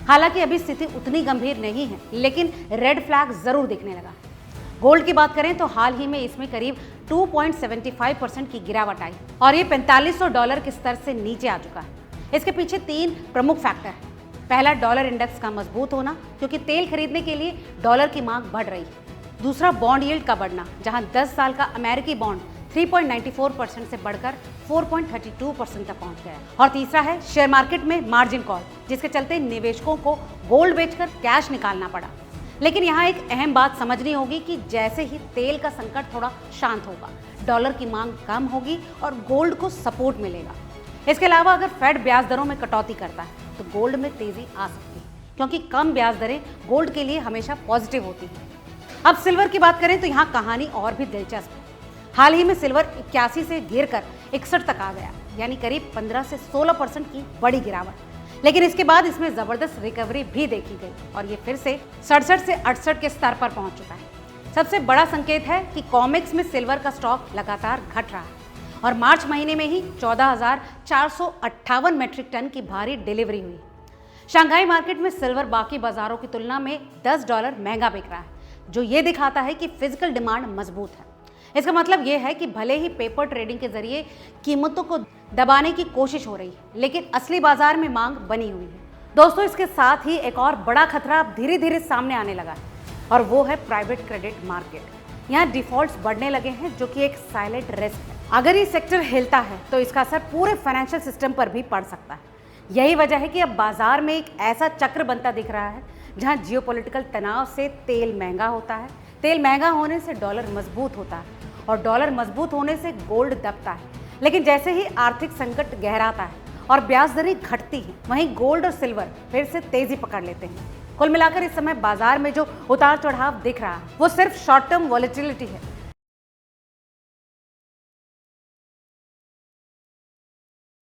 हालांकि अभी स्थिति उतनी गंभीर नहीं है, लेकिन रेड फ्लैग जरूर दिखने लगा। गोल्ड की बात करें तो हाल ही में इसमें करीब 2.75% की गिरावट आई और ये $4500 के स्तर से नीचे आ चुका है। इसके पीछे 3 प्रमुख फैक्टर हैं। पहला, डॉलर इंडेक्स का मजबूत होना, क्योंकि तेल खरीदने के लिए डॉलर की मांग बढ़ रही है। दूसरा, बॉन्ड यील्ड का बढ़ना, जहां 10 साल का अमेरिकी बॉन्ड 3.94% से बढ़कर 4.32% तक पहुंच गया है। और तीसरा है शेयर मार्केट में मार्जिन कॉल, जिसके चलते निवेशकों को गोल्ड बेचकर कैश निकालना पड़ा। लेकिन यहाँ एक अहम बात समझनी होगी कि जैसे ही तेल का संकट थोड़ा शांत होगा, डॉलर की मांग कम होगी और गोल्ड को सपोर्ट मिलेगा। इसके अलावा अगर फेड ब्याज दरों में कटौती करता है तो गोल्ड में तेजी आ सकती है, क्योंकि कम ब्याज दरें गोल्ड के लिए हमेशा पॉजिटिव होती हैं। अब सिल्वर की बात करें तो यहाँ कहानी और भी दिलचस्प है। हाल ही में सिल्वर 81 से गिरकर 61 तक आ गया, यानी करीब 15 से 16% की बड़ी गिरावट। लेकिन इसके बाद इसमें जबरदस्त रिकवरी भी देखी गई और ये फिर से 67 से 68 के स्तर पर पहुंच चुका है। सबसे बड़ा संकेत है कि कॉमेक्स में सिल्वर का स्टॉक लगातार घट रहा है और मार्च महीने में ही 14,458 मीट्रिक टन की भारी डिलीवरी हुई। शंघाई मार्केट में सिल्वर बाकी बाजारों की तुलना में $10 महंगा बिक रहा है, जो ये दिखाता है कि फिजिकल डिमांड मजबूत है। इसका मतलब ये है कि भले ही पेपर ट्रेडिंग के जरिए कीमतों को दबाने की कोशिश हो रही है, लेकिन असली बाजार में मांग बनी हुई है। दोस्तों, इसके साथ ही एक और बड़ा खतरा अब धीरे धीरे सामने आने लगा है और वो है प्राइवेट क्रेडिट मार्केट। यहाँ डिफॉल्ट्स बढ़ने लगे हैं, जो कि एक साइलेंट रिस्क है। अगर ये सेक्टर हिलता है तो इसका असर पूरे फाइनेंशियल सिस्टम पर भी पड़ सकता है। यही वजह है कि अब बाजार में एक ऐसा चक्र बनता दिख रहा है जहाँ जियोपॉलिटिकल तनाव से तेल महंगा होता है, तेल महंगा होने से डॉलर मजबूत होता है और डॉलर मजबूत होने से गोल्ड दबता है। लेकिन जैसे ही आर्थिक संकट गहराता है और ब्याज दरें घटती हैं, वहीं गोल्ड और सिल्वर फिर से तेजी पकड़ लेते हैं। कुल मिलाकर इस समय बाजार में जो उतार चढ़ाव दिख रहा है वो सिर्फ शॉर्ट टर्म वॉलेटिलिटी है,